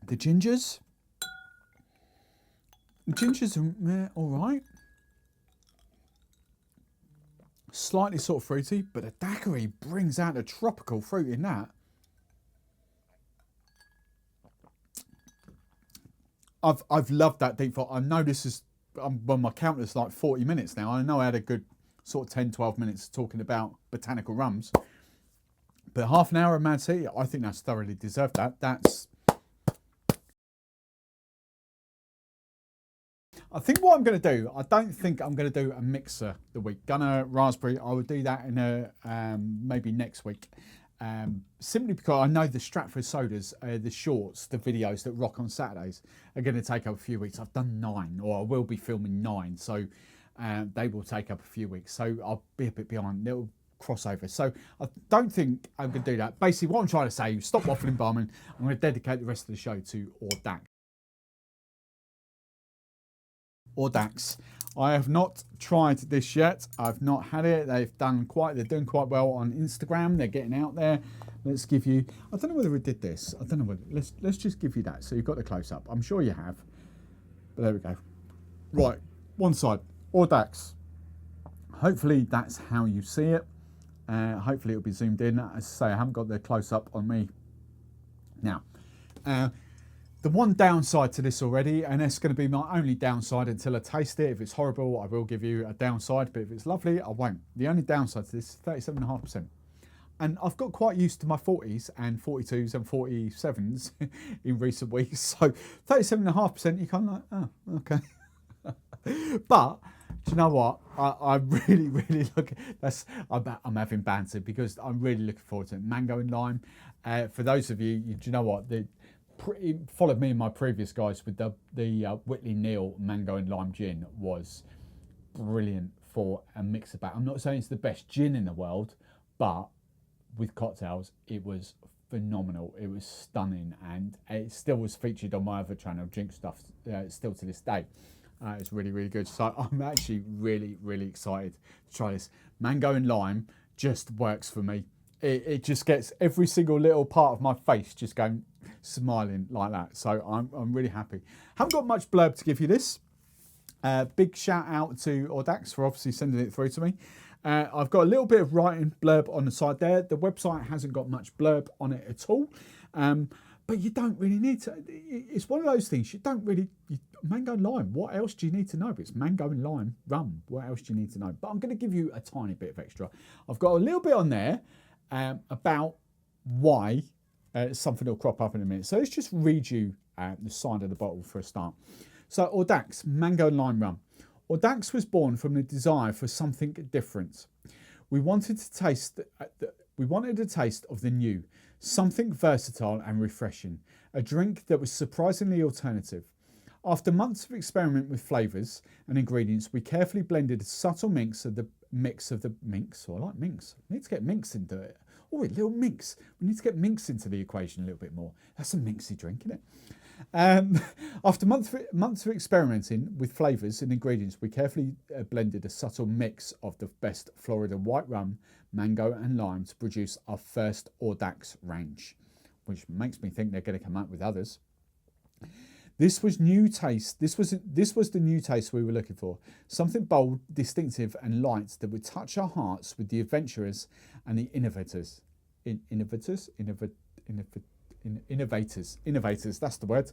S1: The gingers. The gingers are all right. Slightly sort of fruity, but the daiquiri brings out the tropical fruit in that. I've loved that deep fry. I know this is, well, my counter's like 40 minutes now. I know I had a good sort of 10, 12 minutes talking about botanical rums. But half an hour of Mad City, I think that's thoroughly deserved that. I think what I'm going to do, I don't think I'm going to do a mixer the week. Gunna raspberry, I would do that in maybe next week. Simply because I know the Stratford sodas, the shorts, the videos that rock on Saturdays are going to take up a few weeks. I've done 9, or I will be filming 9, so they will take up a few weeks. So I'll be a bit behind, little crossover. So I don't think I'm going to do that. Basically, what I'm trying to say, stop waffling, Barman. I'm going to dedicate the rest of the show to Audax. I have not tried this yet. I've not had it. They're doing quite well on Instagram. They're getting out there. Let's give you, I don't know whether we did this. I don't know whether, let's just give you that. So you've got the close up. I'm sure you have. But there we go. Right, one side, Audax. Hopefully that's how you see it. Hopefully it'll be zoomed in. As I say, I haven't got the close up on me now. The one downside to this already, and that's going to be my only downside until I taste it. If it's horrible, I will give you a downside, but if it's lovely, I won't. The only downside to this is 37.5%. And I've got quite used to my 40s and 42s and 47s in recent weeks. So 37.5%, you kind of like, oh, okay. But do you know what? I really, really look. I'm having banter because I'm really looking forward to it. Mango and lime. For those of you, do you know what? Followed me in my previous guys with the Whitley Neal Mango and Lime Gin was brilliant for a mix about. I'm not saying it's the best gin in the world, but with cocktails, it was phenomenal. It was stunning, and it still was featured on my other channel, Drink Stuff, still to this day. It's really, really good. So I'm actually really, really excited to try this. Mango and lime just works for me. It just gets every single little part of my face just going smiling like that. So I'm really happy. Haven't got much blurb to give you this. Big shout out to Audax for obviously sending it through to me. I've got a little bit of writing blurb on the side there. The website hasn't got much blurb on it at all. But you don't really need to. It's one of those things you don't really. Mango and lime. What else do you need to know? It's mango and lime rum. What else do you need to know? But I'm going to give you a tiny bit of extra. I've got a little bit on there about why something will crop up in a minute. So let's just read you the side of the bottle for a start. So Audax Mango and Lime Rum. Audax was born from the desire for something different. We wanted a taste of the new, something versatile and refreshing, a drink that was surprisingly alternative. After months of experiment with flavours and ingredients, we carefully blended a subtle minx. Oh, I like minx. I need to get minx into it. Oh, a little minx. We need to get minx into the equation a little bit more. That's a minxy drink, isn't it? After months of experimenting with flavours and ingredients, we carefully blended a subtle mix of the best Florida white rum, mango and lime to produce our first Audax range, which makes me think they're going to come up with others. This was new taste. This was the new taste we were looking for. Something bold, distinctive and light that would touch our hearts with the adventurers and the innovators. Innovators, that's the word.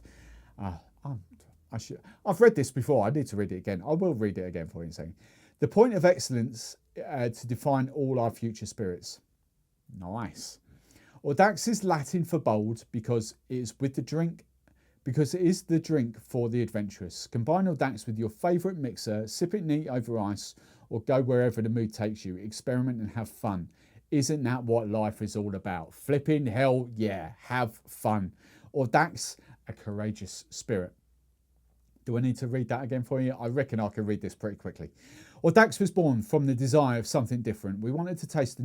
S1: I've read this before. I need to read it again. I will read it again for you in a second. The point of excellence to define all our future spirits. Nice. Audax is Latin for bold because it is the drink for the adventurous. Combine Audax with your favourite mixer, sip it neat over ice, or go wherever the mood takes you. Experiment and have fun. Isn't that what life is all about? Flipping hell, yeah, have fun. Audax, a courageous spirit. Do I need to read that again for you? I reckon I can read this pretty quickly. Audax was born from the desire of something different. We wanted to taste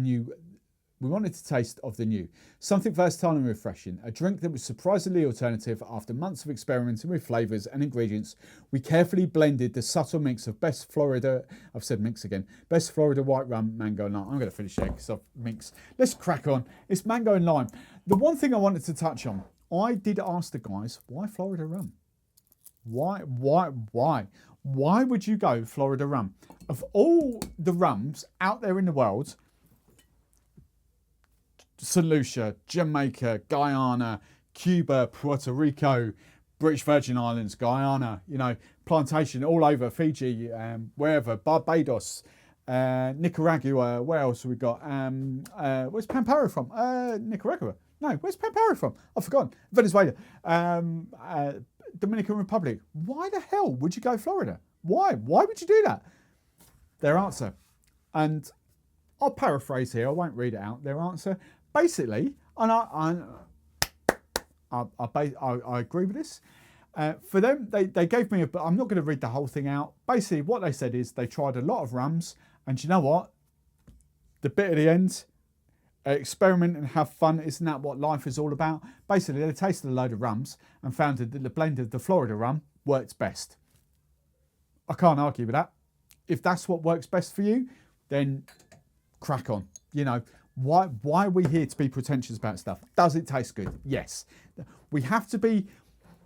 S1: of the new, something versatile and refreshing, a drink that was surprisingly alternative. After months of experimenting with flavours and ingredients, we carefully blended the subtle mix of best Florida white rum, mango and lime. I'm going to finish there because I've mixed. Let's crack on. It's mango and lime. The one thing I wanted to touch on, I did ask the guys, why Florida rum? Why would you go Florida rum? Of all the rums out there in the world, St. Lucia, Jamaica, Guyana, Cuba, Puerto Rico, British Virgin Islands, Guyana, plantation all over, Fiji, wherever, Barbados, Nicaragua, where else have we got? Where's Pampero from? Nicaragua. No, where's Pampero from? I've forgotten. Venezuela. Dominican Republic. Why the hell would you go Florida? Why? Why would you do that? Their answer. And I'll paraphrase here. I won't read it out. Their answer. Basically, and I agree with this. For them, they gave me I'm not going to read the whole thing out. Basically, what they said is they tried a lot of rums, and you know what? The bit at the end, experiment and have fun. Isn't that what life is all about? Basically, they tasted a load of rums and found that the blend of the Florida rum works best. I can't argue with that. If that's what works best for you, then crack on. Why are we here to be pretentious about stuff? Does it taste good? Yes. We have to be,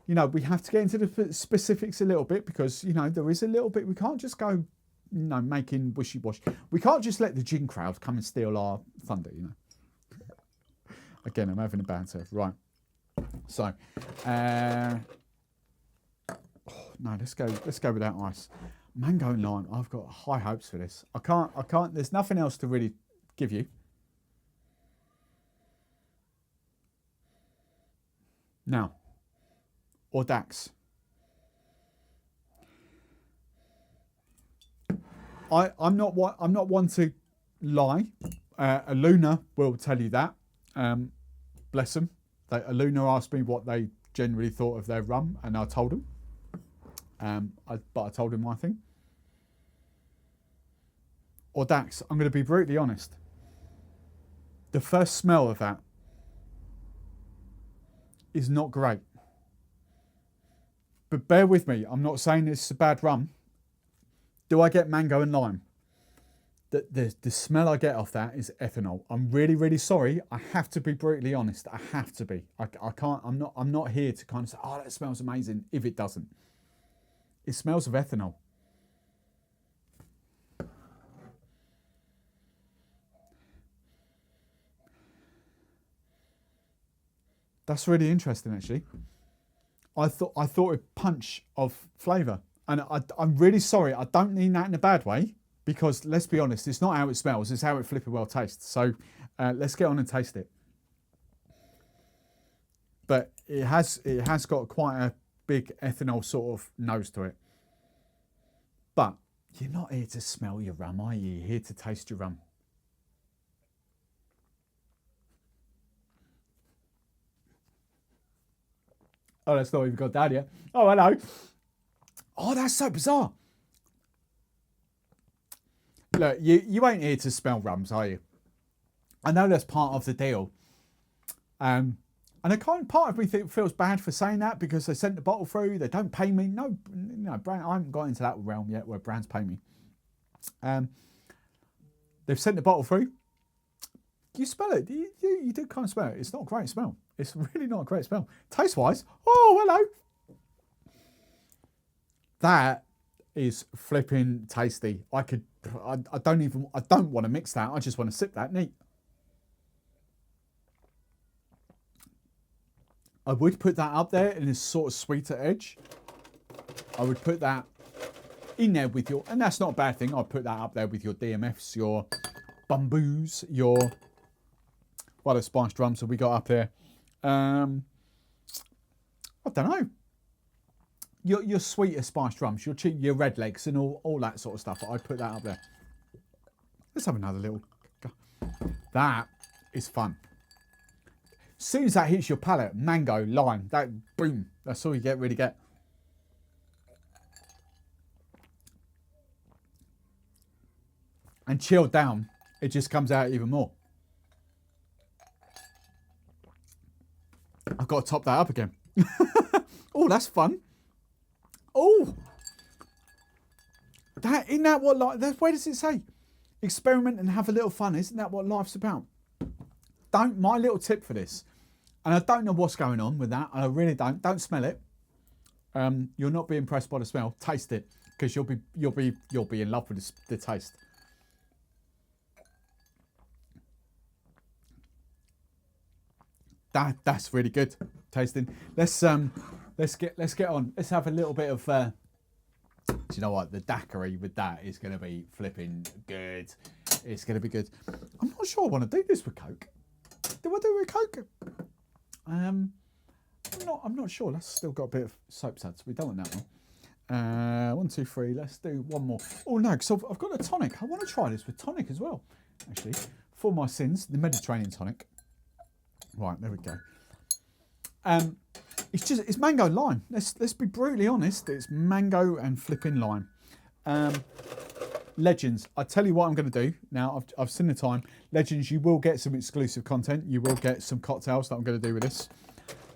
S1: we have to get into the specifics a little bit because, there is a little bit, we can't just go, making wishy-washy. We can't just let the gin crowd come and steal our thunder, Again, I'm having a banter. Right. So, no, let's go without ice. Mango and lime. I've got high hopes for this. I can't. There's nothing else to really give you. Now, Audax. I'm not one to lie. Aluna will tell you that. Bless them. Aluna asked me what they generally thought of their rum, and I told them. But I told him my thing. Audax, I'm going to be brutally honest. The first smell of that is not great. But bear with me, I'm not saying it's a bad rum. Do I get mango and lime? The smell I get off that is ethanol. I'm really, really sorry. I have to be brutally honest. I have to be. I can't, I'm not here to kind of say, oh, that smells amazing, if it doesn't. It smells of ethanol. That's really interesting, actually. I thought a punch of flavour, and I'm really sorry. I don't mean that in a bad way, because let's be honest, it's not how it smells; it's how it flipping well tastes. So let's get on and taste it. But it has got quite a big ethanol sort of nose to it. But you're not here to smell your rum, are you? You're here to taste your rum. Oh, that's not even got down yet. Oh, hello. Oh, that's so bizarre. Look, you ain't here to smell rums, are you? I know that's part of the deal. And a kind part of me feels bad for saying that, because they sent the bottle through. They don't pay me. No, brand. I haven't got into that realm yet where brands pay me. They've sent the bottle through. You smell it. You do kind of smell it. It's not a great smell. It's really not a great smell. Taste wise, oh, hello. That is flipping tasty. I don't want to mix that. I just want to sip that neat. I would put that up there in a sort of sweeter edge. I would put that in there with your, and that's not a bad thing. I'd put that up there with your DMFs, your Bumboos, your, what are spiced rums have we got up there? I don't know. Your sweeter spiced rums, your red legs and all that sort of stuff. I'd put that up there. Let's have another little. That is fun. As soon as that hits your palate, mango, lime, that boom, that's all you really get. And chilled down, it just comes out even more. I've got to top that up again. Oh, that's fun. Oh, isn't that what life? Where does it say? Experiment and have a little fun. Isn't that what life's about? My little tip for this, and I don't know what's going on with that. I really don't. Don't smell it. You'll not be impressed by the smell. Taste it, because you'll be in love with the taste. That's really good tasting. Let's get on. Let's have a little bit of. Do you know what? The daiquiri with that is going to be flipping good. It's going to be good. I'm not sure I want to do this with Coke. Do I do it with Coke? I'm not sure. That's still got a bit of soap suds. We don't want that one. 1, 2, 3. Let's do one more. Oh no, because I've got a tonic. I want to try this with tonic as well. Actually, for my sins, the Mediterranean tonic. Right, there we go. It's mango and lime. Let's be brutally honest. It's mango and flipping lime. Legends. I tell you what I'm going to do now. I've seen the time. Legends. You will get some exclusive content. You will get some cocktails that I'm going to do with this.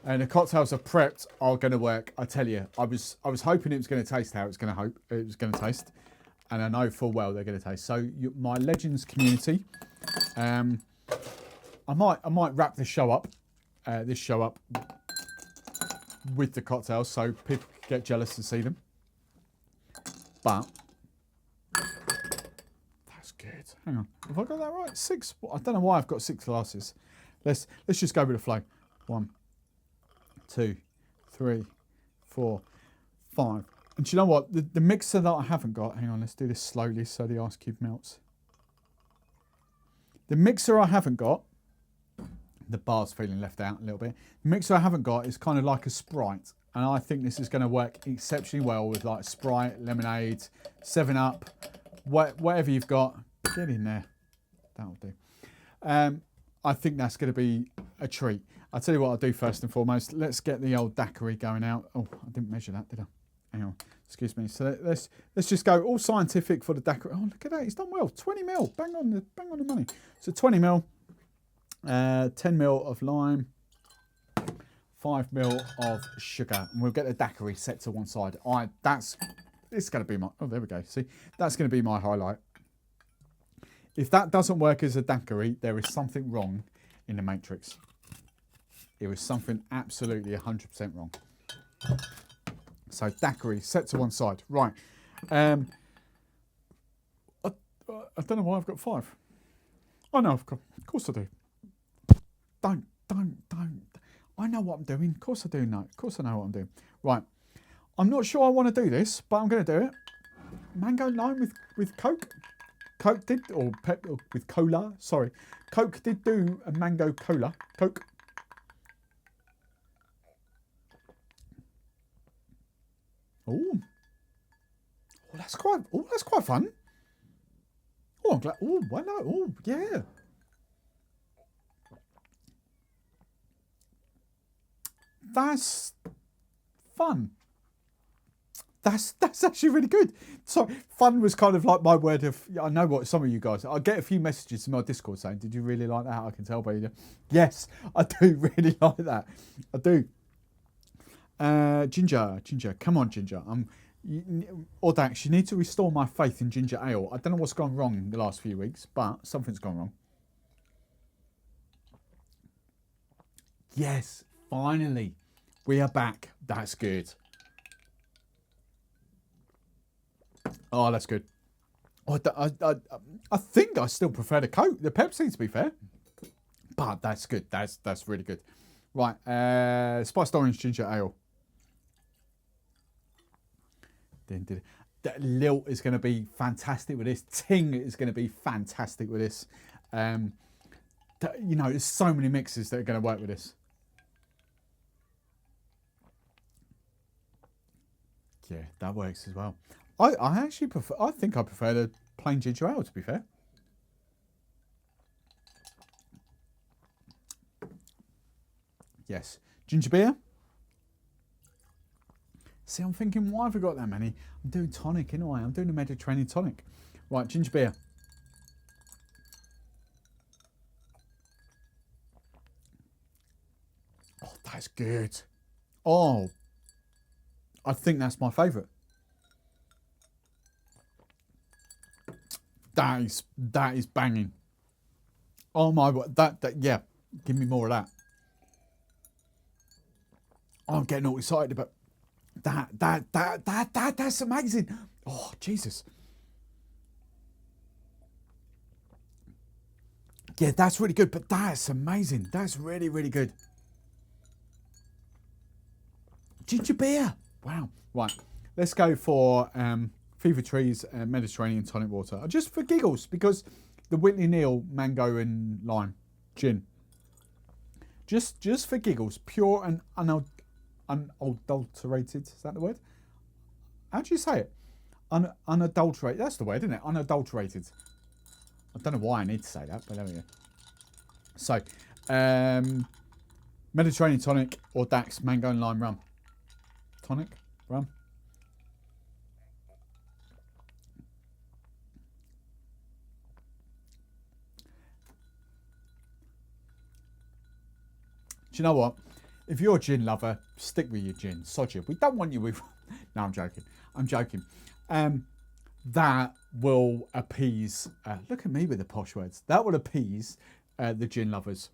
S1: And the cocktails I've prepped are going to work. I tell you. I was hoping it was going to taste how it was going to taste, and I know full well they're going to taste. So my Legends community. I might wrap this show up with the cocktails so people get jealous to see them. But that's good. Hang on, have I got that right? 6. I don't know why I've got 6 glasses. Let's just go with the flow. 1, 2, 3, 4, 5. And do you know what? The mixer that I haven't got, hang on, let's do this slowly so the ice cube melts. The mixer I haven't got, the bar's feeling left out a little bit. The mixer I haven't got is kind of like a Sprite. And I think this is going to work exceptionally well with like Sprite, lemonade, 7-Up, whatever you've got. Get in there. That'll do. I think that's going to be a treat. I'll tell you what I'll do first and foremost. Let's get the old daiquiri going out. Oh, I didn't measure that, did I? Hang on. Excuse me. So let's just go all scientific for the daiquiri. Oh, look at that. It's done well. 20 mil. Bang on the money. So 20 mil. 10 mil of lime. 5 mil of sugar, and we'll get the daiquiri set to one side. It's going to be my, oh, there we go. See, that's going to be my highlight. If that doesn't work as a daiquiri, there is something wrong in the matrix. It was something absolutely 100% wrong. So daiquiri set to one side. Right. I don't know why I've got 5. Oh no, of course I do. Don't. I know what I'm doing. Of course I do know. Of course I know what I'm doing. Right. I'm not sure I want to do this, but I'm going to do it. Mango lime with Coke. Coke did, or with cola. Sorry. Coke did do a mango cola. Coke. Oh, that's quite fun. Oh, I'm glad. Oh, why not? Oh, yeah. That's fun. That's actually really good. So fun was kind of like my word of, I know what some of you guys, I get a few messages in my Discord saying, did you really like that? I can tell by you. Yes, I do really like that. I do. Ginger, come on, Ginger. Audax, you need to restore my faith in ginger ale. I don't know what's gone wrong in the last few weeks, but something's gone wrong. Yes, finally, we are back. That's good. Oh, that's good. Oh, I think I still prefer the Coke, the Pepsi, to be fair. But that's good. That's really good. Right, spiced orange ginger ale. That lilt is going to be fantastic with this. Ting is going to be fantastic with this. You know, there's so many mixes that are going to work with this. Yeah, that works as well. I actually prefer, I think I prefer the plain ginger ale, to be fair. Yes. Ginger beer. See, I'm thinking, why have I got that many? I'm doing tonic anyway. I'm doing a Mediterranean tonic. Right, ginger beer. Oh, that's good. Oh, I think that's my favourite. That is banging. Oh my God, that yeah, give me more of that. Oh, I'm getting all excited about that's amazing. Oh, Jesus. Yeah, that's really good, but that's amazing. That's really, really good. Ginger beer. Wow. Right, let's go for Fever Trees Mediterranean tonic water. Just for giggles, because the Whitley Neal mango and lime gin. Just for giggles, pure and unadulterated. Is that the word? How do you say it? Unadulterated. That's the word, isn't it? Unadulterated. I don't know why I need to say that, but there we go. So, Mediterranean tonic or Audax Mango and Lime Rum. Tonic, rum. Do you know what? If you're a gin lover, stick with your gin. Sod you. We don't want you with... No, I'm joking. I'm joking. That will appease... look at me with the posh words. That will appease the gin lovers.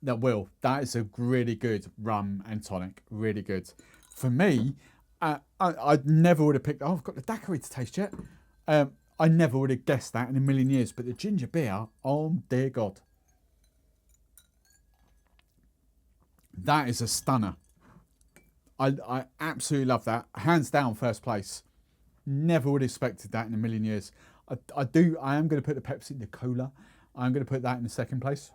S1: That will. That is a really good rum and tonic. Really good. For me, I never would have picked... Oh, I've got the daiquiri to taste yet. I never would have guessed that in a million years. But the ginger beer, oh dear God. That is a stunner. I absolutely love that. Hands down, first place. Never would have expected that in a million years. I am going to put the Pepsi, the cola. I'm going to put that in the second place.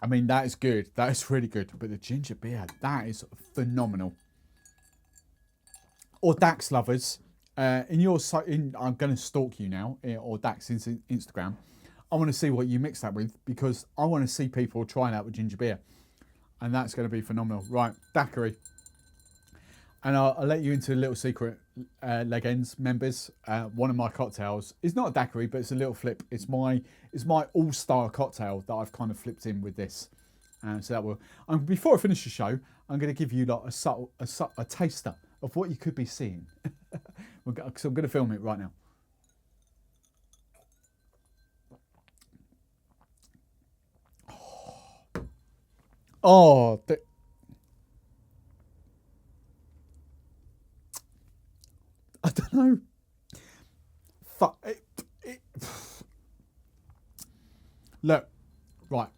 S1: I mean, that is good. That is really good. But the ginger beer, that is phenomenal. Audax lovers, I'm going to stalk you now, Audax Instagram. I want to see what you mix that with, because I want to see people trying out with ginger beer. And that's going to be phenomenal. Right, Daiquiri. And I'll let you into a little secret, Legends members. One of my cocktails is not a daiquiri, but it's a little flip. It's my all-star cocktail that I've kind of flipped in with this. So that will. Before I finish the show, I'm going to give you like a taster of what you could be seeing. So I'm going to film it right now. Oh. I don't know. Look, right.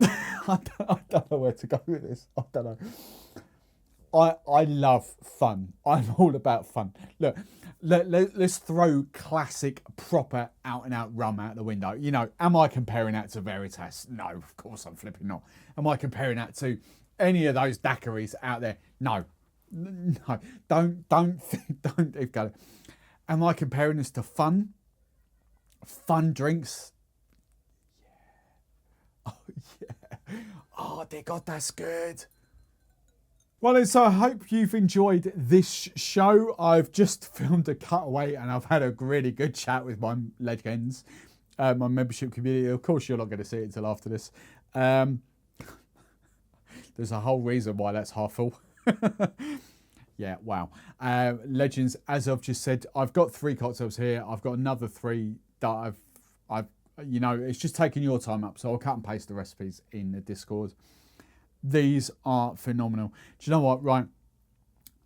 S1: I don't know where to go with this. I don't know. I love fun. I'm all about fun. Look, let's throw classic, proper, out-and-out rum out the window. You know, am I comparing that to Veritas? No, of course I'm flipping not. Am I comparing that to any of those daiquiris out there? No. No, don't go. Am I comparing this to fun drinks? Yeah. Oh yeah. Oh dear God, that's good. Well, so I hope you've enjoyed this show. I've just filmed a cutaway and I've had a really good chat with my legends, my membership community. Of course, you're not going to see it until after this. There's a whole reason why that's half full. Yeah, wow. Legends, as I've just said, I've got 3 cocktails here. I've got another 3 that I've you know, it's just taking your time up. So I'll cut and paste the recipes in the Discord. These are phenomenal. Do you know what? Right.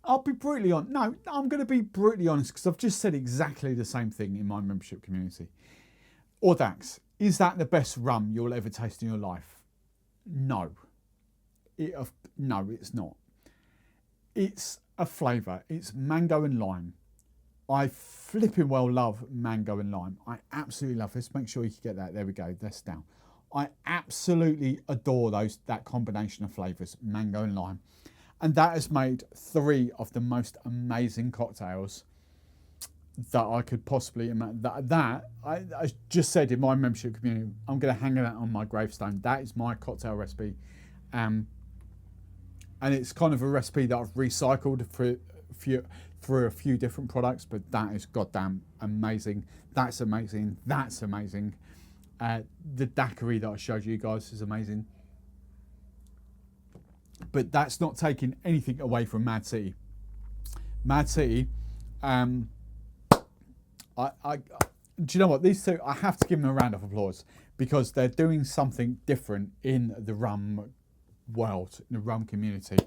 S1: I'll be brutally honest. No, I'm going to be brutally honest, because I've just said exactly the same thing in my membership community. Audax, is that the best rum you'll ever taste in your life? No. No, it's not. It's a flavour. It's mango and lime. I flipping well love mango and lime. I absolutely love this. Make sure you can get that. There we go. That's down. I absolutely adore that combination of flavours, mango and lime. And that has made 3 of the most amazing cocktails that I could possibly imagine. I just said in my membership community, I'm going to hang that on my gravestone. That is my cocktail recipe. And it's kind of a recipe that I've recycled through a few different products, but that is goddamn amazing. That's amazing. That's amazing. The daiquiri that I showed you guys is amazing. But that's not taking anything away from Mad City. Mad City, do you know what? These 2, I have to give them a round of applause, because they're doing something different in the rum world, in the rum community.